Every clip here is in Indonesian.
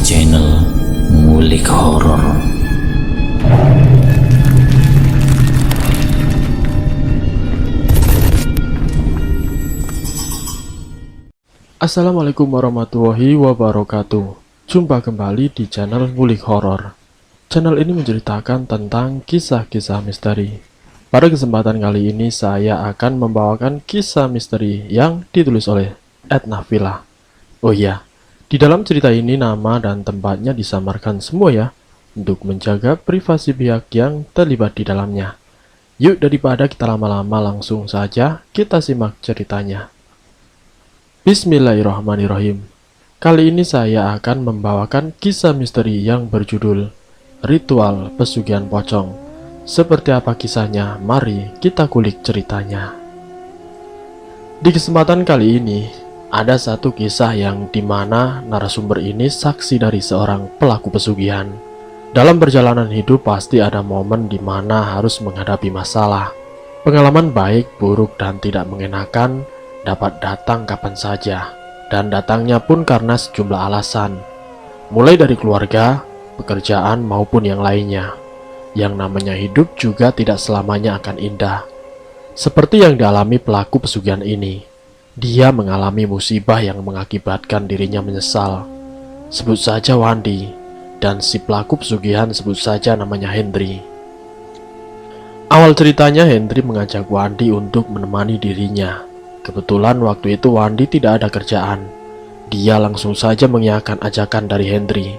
channel Ngulik Horor. Assalamualaikum warahmatullahi wabarakatuh. Jumpa kembali di channel Ngulik Horor. Channel ini menceritakan tentang kisah-kisah misteri. Pada kesempatan kali ini saya akan membawakan kisah misteri yang ditulis oleh Edna Villa. Oh iya, di dalam cerita ini nama dan tempatnya disamarkan semua ya, untuk menjaga privasi pihak yang terlibat di dalamnya. Yuk, daripada kita lama-lama, langsung saja kita simak ceritanya. Bismillahirrahmanirrahim. Kali ini saya akan membawakan kisah misteri yang berjudul Ritual Pesugihan Pocong. Seperti apa kisahnya? Mari kita kulik ceritanya. Di kesempatan kali ini, ada satu kisah yang dimana narasumber ini saksi dari seorang pelaku pesugihan. Dalam perjalanan hidup pasti ada momen dimana harus menghadapi masalah. Pengalaman baik, buruk, dan tidak mengenakan dapat datang kapan saja, dan datangnya pun karena sejumlah alasan, mulai dari keluarga, pekerjaan, maupun yang lainnya. Yang namanya hidup juga tidak selamanya akan indah. Seperti yang dialami pelaku pesugihan ini, dia mengalami musibah yang mengakibatkan dirinya menyesal. Sebut saja Wandi, dan si pelaku pesugihan sebut saja namanya Hendri. Awal ceritanya, Hendri mengajak Wandi untuk menemani dirinya. Kebetulan waktu itu Wandi tidak ada kerjaan. Dia langsung saja mengiyakan ajakan dari Hendri.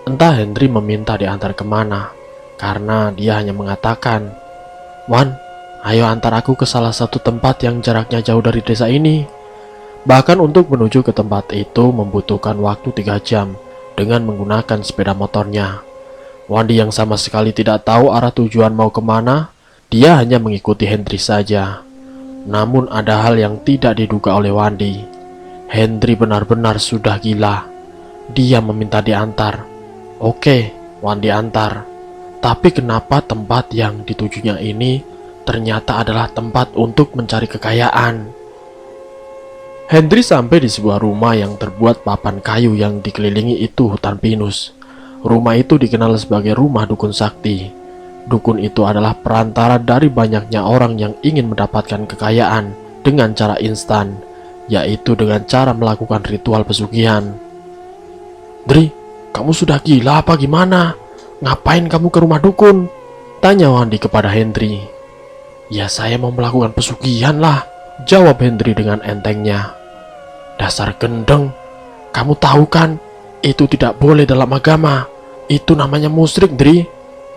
Entah Hendri meminta diantar kemana, karena dia hanya mengatakan, "Wan, ayo antar aku ke salah satu tempat yang jaraknya jauh dari desa ini." Bahkan untuk menuju ke tempat itu membutuhkan waktu 3 jam dengan menggunakan sepeda motornya. Wandi yang sama sekali tidak tahu arah tujuan mau kemana, dia hanya mengikuti Hendri saja. Namun ada hal yang tidak diduga oleh Wandi. Hendri benar-benar sudah gila. Dia meminta diantar. Oke, Wandi antar. Tapi kenapa tempat yang ditujunya ini ternyata adalah tempat untuk mencari kekayaan? Hendri sampai di sebuah rumah yang terbuat papan kayu yang dikelilingi itu hutan pinus. Rumah itu dikenal sebagai rumah dukun sakti. Dukun itu adalah perantara dari banyaknya orang yang ingin mendapatkan kekayaan dengan cara instan, yaitu dengan cara melakukan ritual pesugihan. "Dri, kamu sudah gila apa gimana? Ngapain kamu ke rumah dukun?" tanya Wandi kepada Hendri. "Ya saya mau melakukan pesugihan lah," jawab Hendri dengan entengnya. "Dasar gendeng, kamu tahu kan, itu tidak boleh dalam agama. Itu namanya musyrik, Dri.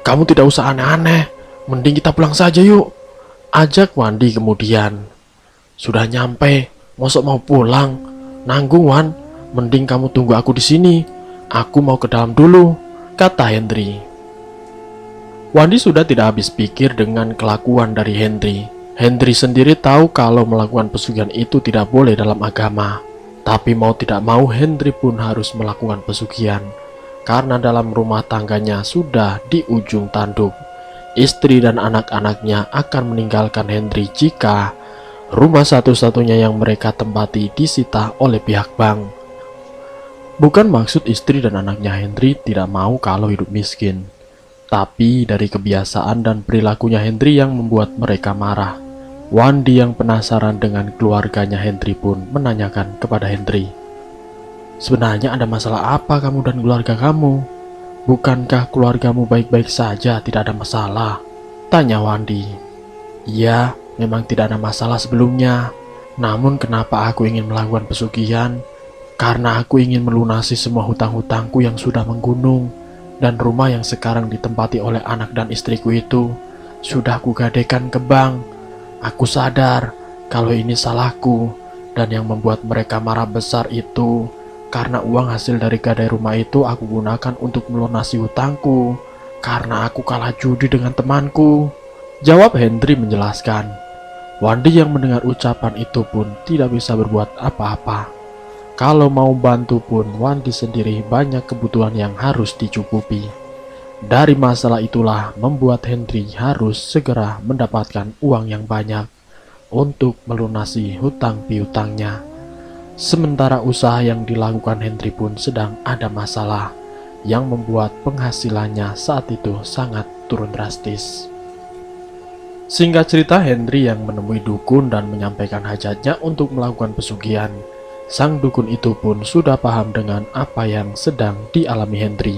Kamu tidak usah aneh-aneh, mending kita pulang saja yuk," ajak Wandi kemudian. "Sudah nyampe, mosok mau pulang? Nanggung Wan, mending kamu tunggu aku di sini. Aku mau ke dalam dulu," kata Hendri. Wandi sudah tidak habis pikir dengan kelakuan dari Hendri. Hendri sendiri tahu kalau melakukan pesugihan itu tidak boleh dalam agama. Tapi mau tidak mau Hendri pun harus melakukan pesugihan. Karena dalam rumah tangganya sudah di ujung tanduk. Istri dan anak-anaknya akan meninggalkan Hendri jika rumah satu-satunya yang mereka tempati disita oleh pihak bank. Bukan maksud istri dan anaknya Hendri tidak mau kalau hidup miskin, tapi dari kebiasaan dan perilakunya Hendri yang membuat mereka marah. Wandi yang penasaran dengan keluarganya Hendri pun menanyakan kepada Hendri, "Sebenarnya ada masalah apa kamu dan keluarga kamu? Bukankah keluargamu baik-baik saja, tidak ada masalah?" tanya Wandi. "Iya, memang tidak ada masalah sebelumnya. Namun kenapa aku ingin melakukan pesugihan? Karena aku ingin melunasi semua hutang-hutangku yang sudah menggunung, dan rumah yang sekarang ditempati oleh anak dan istriku itu sudah kugadaikan ke bank. Aku sadar kalau ini salahku, dan yang membuat mereka marah besar itu karena uang hasil dari gadai rumah itu aku gunakan untuk melunasi hutangku, karena aku kalah judi dengan temanku," jawab Hendri menjelaskan. Wandi yang mendengar ucapan itu pun tidak bisa berbuat apa-apa. Kalau mau bantu pun Wandi sendiri banyak kebutuhan yang harus dicukupi. Dari masalah itulah membuat Hendri harus segera mendapatkan uang yang banyak untuk melunasi hutang piutangnya. Sementara usaha yang dilakukan Hendri pun sedang ada masalah. yang membuat penghasilannya saat itu sangat turun drastis. Singkat cerita, Henry yang menemui dukun dan menyampaikan hajatnya untuk melakukan pesugihan. Sang dukun itu pun sudah paham dengan apa yang sedang dialami Henry.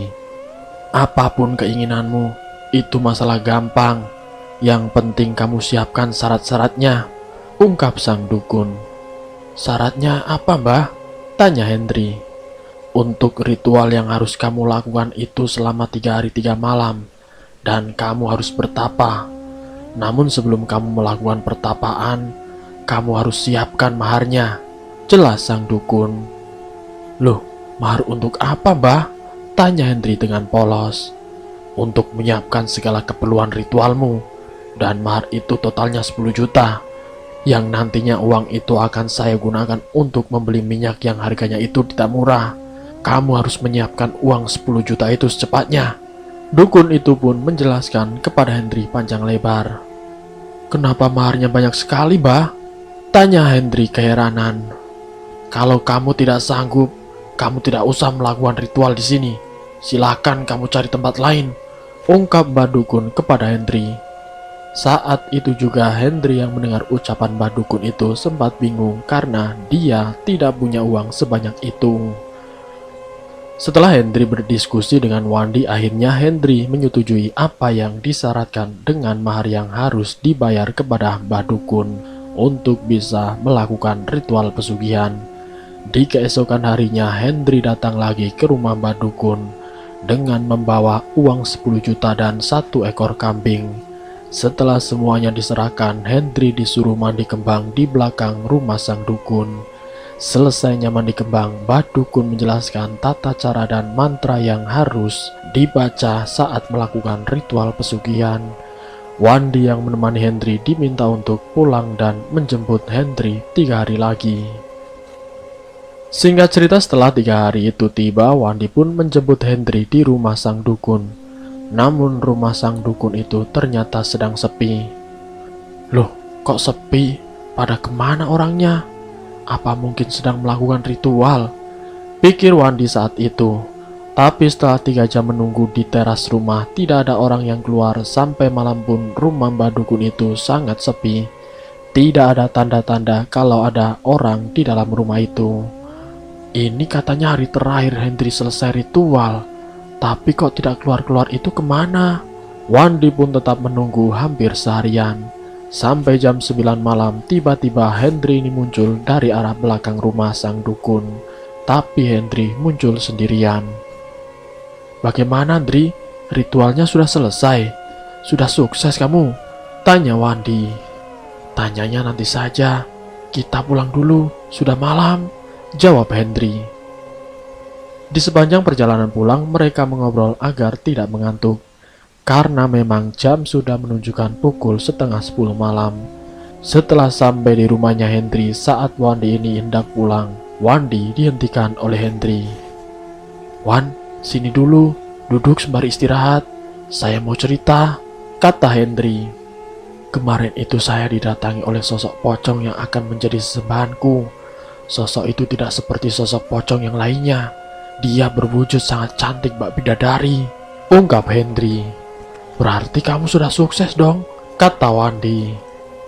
Apapun keinginanmu, itu masalah gampang. Yang penting kamu siapkan syarat-syaratnya, ungkap sang dukun. Syaratnya apa, Mbah? Tanya Henry. Untuk ritual yang harus kamu lakukan itu selama 3 hari 3 malam, dan kamu harus bertapa. Namun sebelum kamu melakukan pertapaan, kamu harus siapkan maharnya, jelas sang dukun. Loh, mahar untuk apa, Mbah? Tanya Henry dengan polos. Untuk menyiapkan segala keperluan ritualmu, dan mahar itu totalnya 10 juta, yang nantinya uang itu akan saya gunakan untuk membeli minyak yang harganya itu tidak murah. Kamu harus menyiapkan uang 10 juta itu secepatnya. Dukun itu pun menjelaskan kepada Henry panjang lebar. Kenapa maharnya banyak sekali, Mbah? Tanya Henry keheranan. Kalau kamu tidak sanggup, kamu tidak usah melakukan ritual di sini. Silakan kamu cari tempat lain, ungkap Mbah Dukun kepada Henry. Saat itu juga Henry yang mendengar ucapan Mbah Dukun itu sempat bingung karena dia tidak punya uang sebanyak itu. Setelah Henry berdiskusi dengan Wandi, akhirnya Henry menyetujui apa yang disyaratkan dengan mahar yang harus dibayar kepada Mbah Dukun untuk bisa melakukan ritual pesugihan. Di keesokan harinya, Henry datang lagi ke rumah Mbah Dukun dengan membawa uang 10 juta dan 1 ekor kambing. Setelah semuanya diserahkan, Henry disuruh mandi kembang di belakang rumah sang dukun. Selesainya mandi kembang, Mbah Dukun menjelaskan tata cara dan mantra yang harus dibaca saat melakukan ritual pesugihan. Wandi yang menemani Henry diminta untuk pulang dan menjemput Henry 3 hari lagi. Singkat cerita, setelah 3 hari itu tiba, Wandi pun menjemput Henry di rumah sang dukun. Namun rumah sang dukun itu ternyata sedang sepi. Loh, kok sepi? Pada kemana orangnya? Apa mungkin sedang melakukan ritual? Pikir Wandi saat itu. Tapi setelah 3 jam menunggu di teras rumah, tidak ada orang yang keluar. Sampai malam pun rumah Mbah Dukun itu sangat sepi. Tidak ada tanda-tanda kalau ada orang di dalam rumah itu. Ini katanya hari terakhir Henry selesai ritual, tapi kok tidak keluar-keluar, itu kemana? Wandi pun tetap menunggu hampir seharian. Sampai jam 9 malam, tiba-tiba Henry ini muncul dari arah belakang rumah sang dukun. Tapi Henry muncul sendirian. Bagaimana, Henry? Ritualnya sudah selesai? Sudah sukses kamu? Tanya Wandi. Tanyanya nanti saja. Kita pulang dulu, sudah malam, jawab Henry. Di sepanjang perjalanan pulang, mereka mengobrol agar tidak mengantuk. Karena memang jam sudah menunjukkan pukul 9:30 malam. Setelah sampai di rumahnya Henry, saat Wandi ini hendak pulang, Wandi dihentikan oleh Henry. Wan, sini dulu, duduk sembari istirahat. Saya mau cerita, kata Henry. Kemarin itu saya didatangi oleh sosok pocong yang akan menjadi sesembahanku. Sosok itu tidak seperti sosok pocong yang lainnya. Dia berwujud sangat cantik bak bidadari, ungkap Henry. Berarti kamu sudah sukses dong, kata Wandi.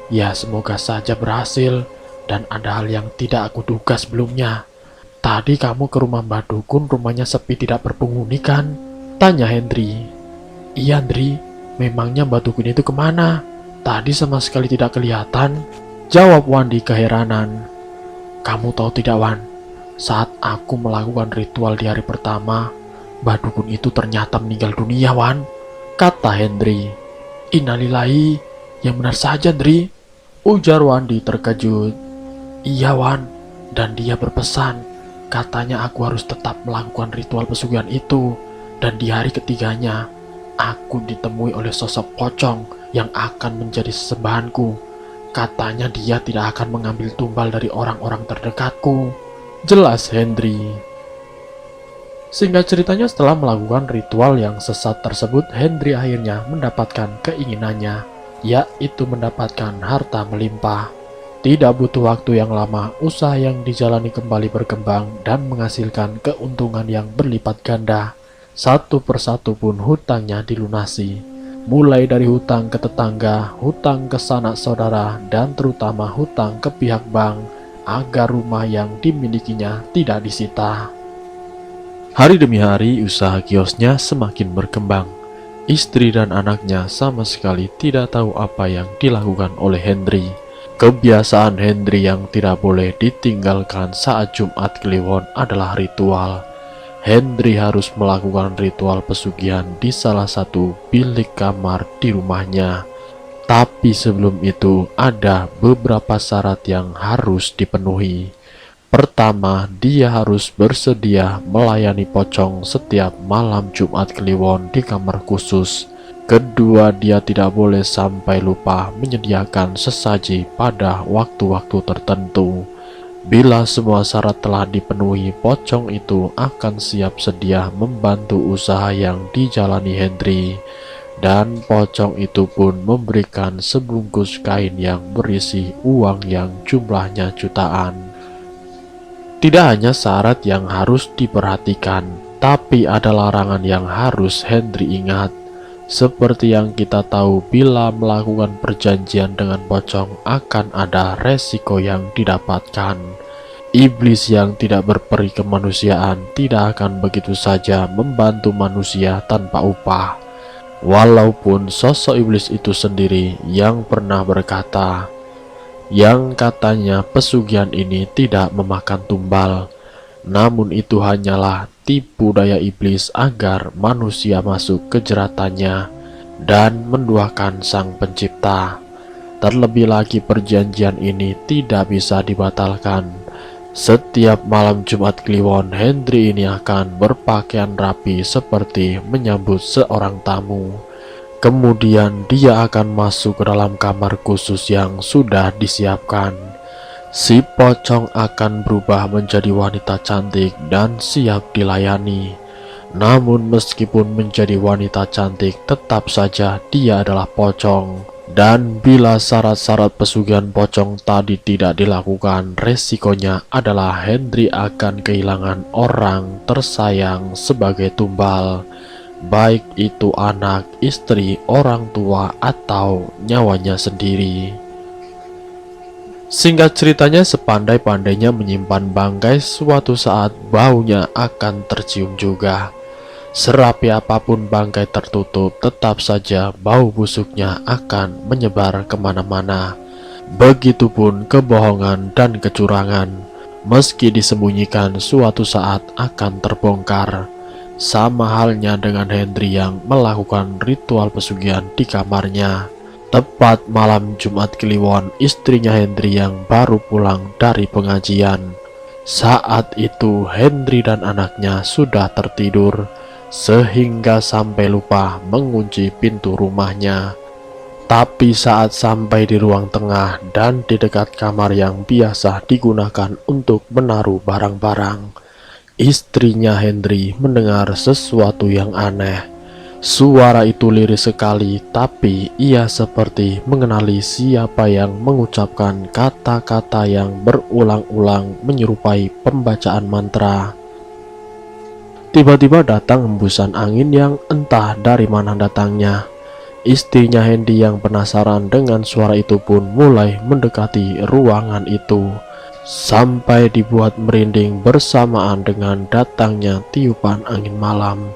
Ya, semoga saja berhasil, dan ada hal yang tidak aku duga sebelumnya. Tadi kamu ke rumah Mbah Dukun, rumahnya sepi tidak berpenghuni kan? Tanya Henry. Iya, Henry, memangnya Mbah Dukun itu kemana? Tadi sama sekali tidak kelihatan, jawab Wandi keheranan. Kamu tahu tidak, Wan? Saat aku melakukan ritual di hari pertama, Mbah Dukun itu ternyata meninggal dunia, Wan, kata Henry. Innalillahi, yang benar saja, Henry, ujar Wandi terkejut. Iya, Wan, dan dia berpesan, katanya aku harus tetap melakukan ritual pesugihan itu, dan di hari ketiganya, aku ditemui oleh sosok pocong yang akan menjadi sesembahanku. Katanya dia tidak akan mengambil tumbal dari orang-orang terdekatku, jelas Henry. Singkat ceritanya, setelah melakukan ritual yang sesat tersebut, Henry akhirnya mendapatkan keinginannya, yaitu mendapatkan harta melimpah. Tidak butuh waktu yang lama, usaha yang dijalani kembali berkembang dan menghasilkan keuntungan yang berlipat ganda. Satu persatu pun hutangnya dilunasi, mulai dari hutang ke tetangga, hutang ke sanak saudara, dan terutama hutang ke pihak bank, agar rumah yang dimilikinya tidak disita. Hari demi hari usaha kiosnya semakin berkembang. Istri dan anaknya sama sekali tidak tahu apa yang dilakukan oleh Hendri. Kebiasaan Hendri yang tidak boleh ditinggalkan saat Jumat Kliwon adalah ritual. Hendri harus melakukan ritual pesugihan di salah satu bilik kamar di rumahnya. Tapi sebelum itu ada beberapa syarat yang harus dipenuhi. Pertama, dia harus bersedia melayani pocong setiap malam Jumat Kliwon di kamar khusus. Kedua, dia tidak boleh sampai lupa menyediakan sesaji pada waktu-waktu tertentu. Bila semua syarat telah dipenuhi, pocong itu akan siap sedia membantu usaha yang dijalani Hendri. Dan pocong itu pun memberikan sebungkus kain yang berisi uang yang jumlahnya jutaan. Tidak hanya syarat yang harus diperhatikan, tapi ada larangan yang harus Hendri ingat. Seperti yang kita tahu, bila melakukan perjanjian dengan pocong akan ada resiko yang didapatkan. Iblis yang tidak berperi kemanusiaan tidak akan begitu saja membantu manusia tanpa upah. Walaupun sosok iblis itu sendiri yang pernah berkata, yang katanya pesugihan ini tidak memakan tumbal, namun itu hanyalah tipu daya iblis agar manusia masuk ke jeratannya dan menduakan sang pencipta. Terlebih lagi perjanjian ini tidak bisa dibatalkan. Setiap malam Jumat Kliwon, Hendri ini akan berpakaian rapi seperti menyambut seorang tamu. Kemudian dia akan masuk ke dalam kamar khusus yang sudah disiapkan. Si pocong akan berubah menjadi wanita cantik dan siap dilayani. Namun meskipun menjadi wanita cantik, tetap saja dia adalah pocong. Dan bila syarat-syarat pesugihan pocong tadi tidak dilakukan, resikonya adalah Hendri akan kehilangan orang tersayang sebagai tumbal, baik itu anak, istri, orang tua, atau nyawanya sendiri. Singkat ceritanya, sepandai-pandainya menyimpan bangkai, suatu saat baunya akan tercium juga. Serapi apapun bangkai tertutup, tetap saja bau busuknya akan menyebar kemana-mana. Begitupun kebohongan dan kecurangan, meski disembunyikan suatu saat akan terbongkar. Sama halnya dengan Hendri yang melakukan ritual pesugihan di kamarnya. Tepat malam Jumat Kliwon, istrinya Hendri yang baru pulang dari pengajian. Saat itu Hendri dan anaknya sudah tertidur, sehingga sampai lupa mengunci pintu rumahnya. Tapi saat sampai di ruang tengah dan di dekat kamar yang biasa digunakan untuk menaruh barang-barang, istrinya Hendri mendengar sesuatu yang aneh. Suara itu lirih sekali, tapi ia seperti mengenali siapa yang mengucapkan kata-kata yang berulang-ulang menyerupai pembacaan mantra. Tiba-tiba datang hembusan angin yang entah dari mana datangnya. Istrinya Hendri yang penasaran dengan suara itu pun mulai mendekati ruangan itu, sampai dibuat merinding bersamaan dengan datangnya tiupan angin malam.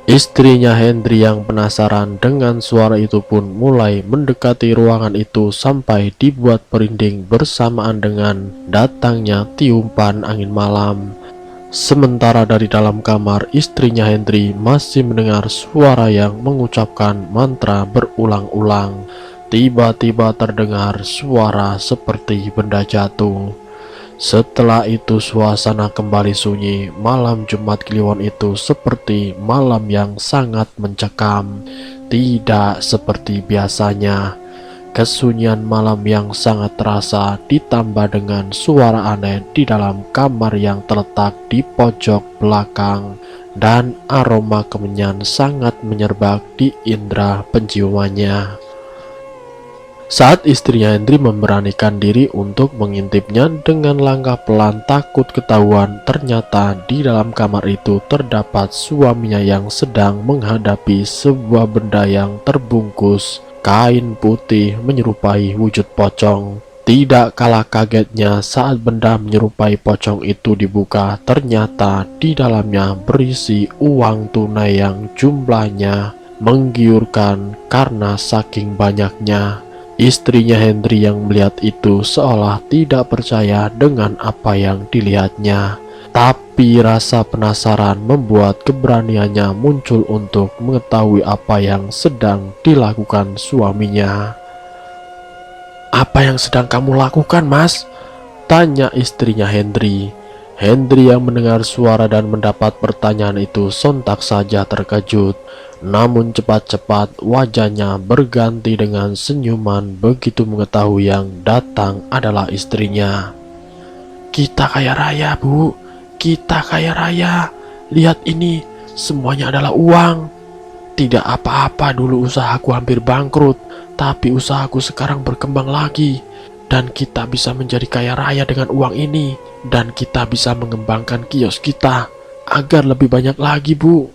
Istrinya Hendri yang penasaran dengan suara itu pun mulai mendekati ruangan itu sampai dibuat merinding bersamaan dengan datangnya tiupan angin malam. Sementara dari dalam kamar, istrinya Hendri masih mendengar suara yang mengucapkan mantra berulang-ulang. Tiba-tiba terdengar suara seperti benda jatuh. Setelah itu suasana kembali sunyi. Malam Jumat Kliwon itu seperti malam yang sangat mencekam, tidak seperti biasanya. Kesunyian malam yang sangat terasa ditambah dengan suara aneh di dalam kamar yang terletak di pojok belakang, dan aroma kemenyan sangat menyerbak di indera penciumannya. Saat istrinya Hendri memberanikan diri untuk mengintipnya dengan langkah pelan takut ketahuan, ternyata di dalam kamar itu terdapat suaminya yang sedang menghadapi sebuah benda yang terbungkus kain putih menyerupai wujud pocong. Tidak kalah kagetnya saat benda menyerupai pocong itu dibuka, ternyata di dalamnya berisi uang tunai yang jumlahnya menggiurkan karena saking banyaknya. Istrinya Hendri yang melihat itu seolah tidak percaya dengan apa yang dilihatnya. Tapi rasa penasaran membuat keberaniannya muncul untuk mengetahui apa yang sedang dilakukan suaminya. "Apa yang sedang kamu lakukan, Mas?" tanya istrinya Hendri. Hendri yang mendengar suara dan mendapat pertanyaan itu sontak saja terkejut. Namun cepat-cepat wajahnya berganti dengan senyuman begitu mengetahui yang datang adalah istrinya. "Kita kaya raya, Bu. Kita kaya raya. Lihat ini, semuanya adalah uang. Tidak apa-apa dulu usahaku hampir bangkrut, tapi usahaku sekarang berkembang lagi. Dan kita bisa menjadi kaya raya dengan uang ini. Dan kita bisa mengembangkan kios kita agar lebih banyak lagi, Bu,"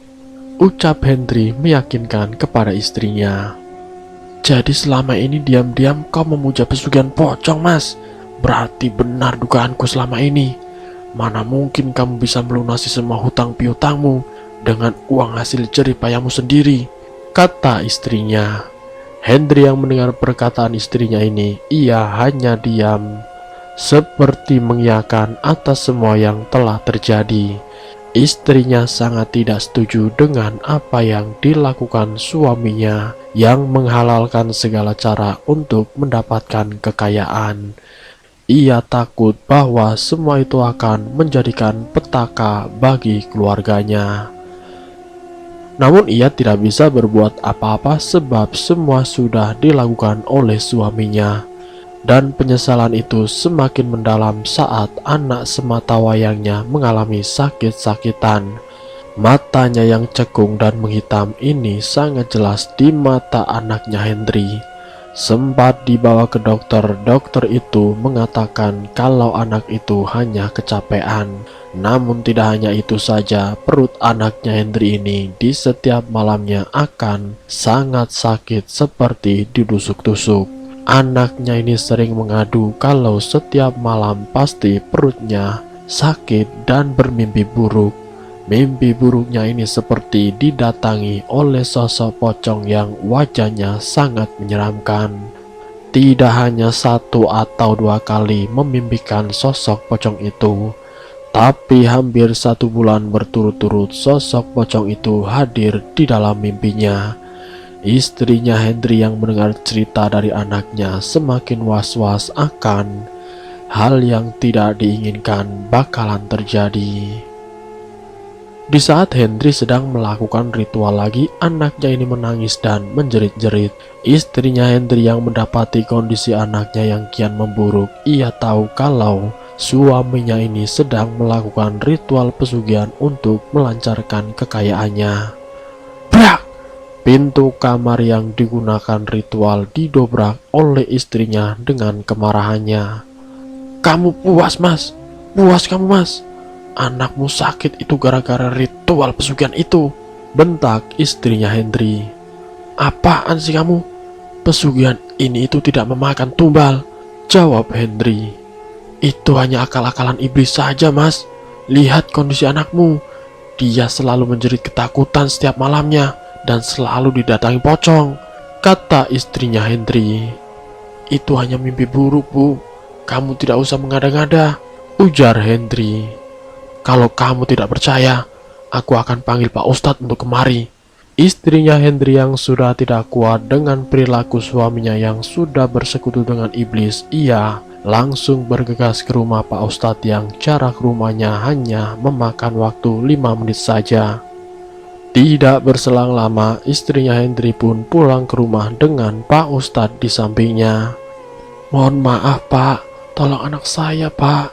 ucap Hendri meyakinkan kepada istrinya. "Jadi selama ini diam-diam kau memuja pesugihan pocong, Mas? Berarti benar dugaanku selama ini. Mana mungkin kamu bisa melunasi semua hutang piutangmu dengan uang hasil jerih payahmu sendiri," kata istrinya. Hendri yang mendengar perkataan istrinya ini, ia hanya diam, seperti mengiyakan atas semua yang telah terjadi. Istrinya sangat tidak setuju dengan apa yang dilakukan suaminya yang menghalalkan segala cara untuk mendapatkan kekayaan. Ia takut bahwa semua itu akan menjadikan petaka bagi keluarganya. Namun ia tidak bisa berbuat apa-apa sebab semua sudah dilakukan oleh suaminya. Dan penyesalan itu semakin mendalam saat anak sematawayangnya mengalami sakit-sakitan. Matanya yang cekung dan menghitam ini sangat jelas di mata anaknya Hendri. Sempat dibawa ke dokter, dokter itu mengatakan kalau anak itu hanya kecapean. Namun tidak hanya itu saja, perut anaknya Hendri ini di setiap malamnya akan sangat sakit seperti didusuk-tusuk. Anaknya ini sering mengadu kalau setiap malam pasti perutnya sakit dan bermimpi buruk. Mimpi buruknya ini seperti didatangi oleh sosok pocong yang wajahnya sangat menyeramkan. Tidak hanya satu atau dua kali memimpikan sosok pocong itu, tapi hampir 1 bulan berturut-turut sosok pocong itu hadir di dalam mimpinya. Istrinya Hendri yang mendengar cerita dari anaknya semakin was-was akan hal yang tidak diinginkan bakalan terjadi. Di saat Hendri sedang melakukan ritual lagi, anaknya ini menangis dan menjerit-jerit. Istrinya Hendri yang mendapati kondisi anaknya yang kian memburuk, ia tahu kalau suaminya ini sedang melakukan ritual pesugihan untuk melancarkan kekayaannya. Brak! Pintu kamar yang digunakan ritual didobrak oleh istrinya dengan kemarahannya. "Kamu puas, Mas? Puas kamu, Mas? Anakmu sakit itu gara-gara ritual pesugihan itu," bentak istrinya Hendri. "Apaan sih kamu? Pesugihan ini itu tidak memakan tumbal," jawab Hendri. "Itu hanya akal-akalan iblis saja, Mas. Lihat kondisi anakmu. Dia selalu menjerit ketakutan setiap malamnya dan selalu didatangi pocong," kata istrinya Hendri. "Itu hanya mimpi buruk, Bu. Kamu tidak usah mengada-ngada," ujar Hendri. "Kalau kamu tidak percaya, aku akan panggil Pak Ustadz untuk kemari." Istrinya Hendri yang sudah tidak kuat dengan perilaku suaminya yang sudah bersekutu dengan iblis, ia langsung bergegas ke rumah Pak Ustadz yang jarak rumahnya hanya memakan waktu 5 menit saja. Tidak berselang lama, istrinya Hendri pun pulang ke rumah dengan Pak Ustadz di sampingnya. "Mohon maaf, Pak. Tolong anak saya, Pak.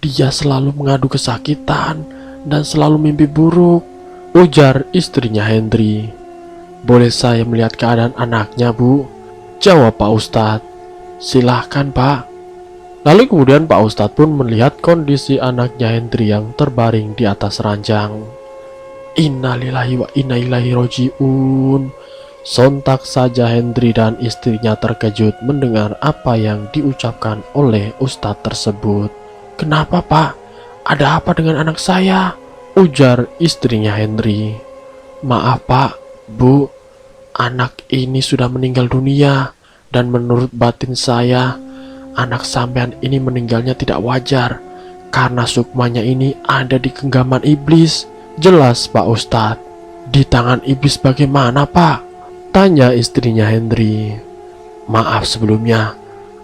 Dia selalu mengadu kesakitan dan selalu mimpi buruk," ujar istrinya Hendri. "Boleh saya melihat keadaan anaknya, Bu?" jawab Pak Ustadz. Silahkan Pak. Lalu kemudian Pak Ustadz pun melihat kondisi anaknya Hendri yang terbaring di atas ranjang. Innalillahi wa inna ilaihi roji'un. Sontak saja Hendri dan istrinya terkejut mendengar apa yang diucapkan oleh Ustadz tersebut. Kenapa Pak? Ada apa dengan anak saya? Ujar istrinya Hendri. Maaf Pak, Bu, anak ini sudah meninggal dunia. Dan menurut batin saya, anak sampean ini meninggalnya tidak wajar karena sukmanya ini ada di genggaman iblis. Jelas Pak Ustadz. Di tangan iblis bagaimana Pak? Tanya istrinya Hendri. Maaf sebelumnya,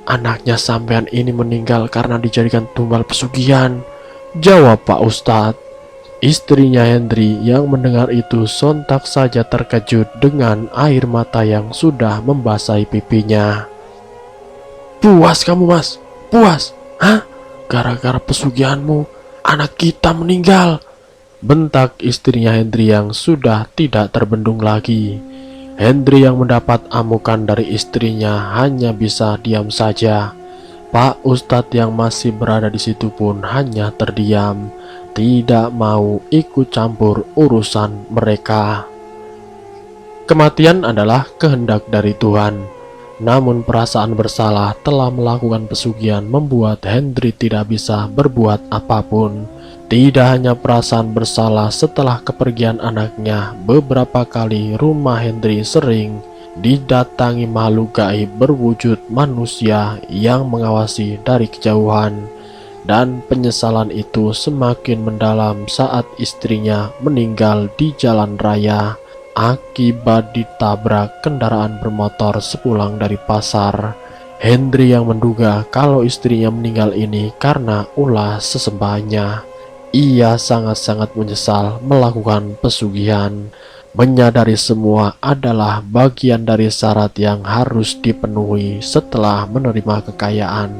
anaknya sampean ini meninggal karena dijadikan tumbal pesugihan. Jawab Pak Ustadz. Istrinya Hendri yang mendengar itu sontak saja terkejut dengan air mata yang sudah membasahi pipinya. Puas kamu Mas, puas? Hah? Gara-gara pesugihanmu, anak kita meninggal. Bentak istrinya Hendri yang sudah tidak terbendung lagi. Hendri yang mendapat amukan dari istrinya hanya bisa diam saja. Pak Ustadz yang masih berada di situ pun hanya terdiam, tidak mau ikut campur urusan mereka. Kematian adalah kehendak dari Tuhan. Namun perasaan bersalah telah melakukan pesugihan membuat Hendri tidak bisa berbuat apapun. Tidak hanya perasaan bersalah setelah kepergian anaknya, beberapa kali rumah Hendri sering didatangi makhluk gaib berwujud manusia yang mengawasi dari kejauhan. Dan penyesalan itu semakin mendalam saat istrinya meninggal di jalan raya akibat ditabrak kendaraan bermotor sepulang dari pasar. Hendri yang menduga kalau istrinya meninggal ini karena ulah sesembahnya. Ia sangat-sangat menyesal melakukan pesugihan. Menyadari semua adalah bagian dari syarat yang harus dipenuhi setelah menerima kekayaan.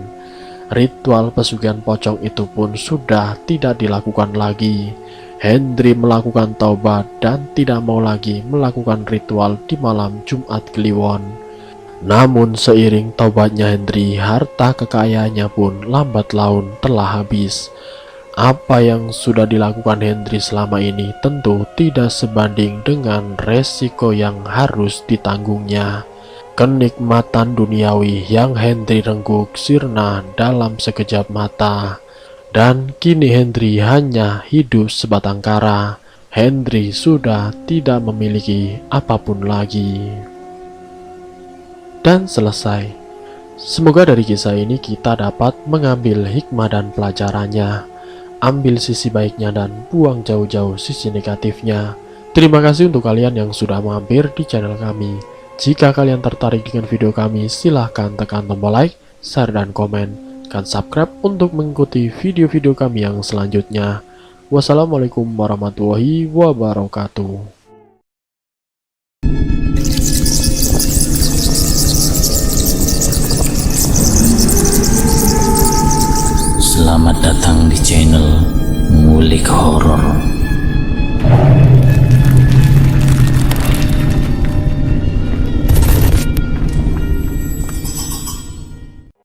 Ritual pesugihan pocong itu pun sudah tidak dilakukan lagi. Hendri melakukan taubat dan tidak mau lagi melakukan ritual di malam Jumat Kliwon. Namun seiring taubatnya Hendri, harta kekayaannya pun lambat laun telah habis. Apa yang sudah dilakukan Hendri selama ini tentu tidak sebanding dengan resiko yang harus ditanggungnya. Kenikmatan duniawi yang Hendri rengguk sirna dalam sekejap mata. Dan kini Hendri hanya hidup sebatang kara. Hendri sudah tidak memiliki apapun lagi. Dan selesai. Semoga dari kisah ini kita dapat mengambil hikmah dan pelajarannya. Ambil sisi baiknya dan buang jauh-jauh sisi negatifnya. Terima kasih untuk kalian yang sudah mampir di channel kami. Jika kalian tertarik dengan video kami, silahkan tekan tombol like, share, dan komen. Dan subscribe untuk mengikuti video-video kami yang selanjutnya. Wassalamualaikum warahmatullahi wabarakatuh. Selamat datang di channel Ngulik Horor.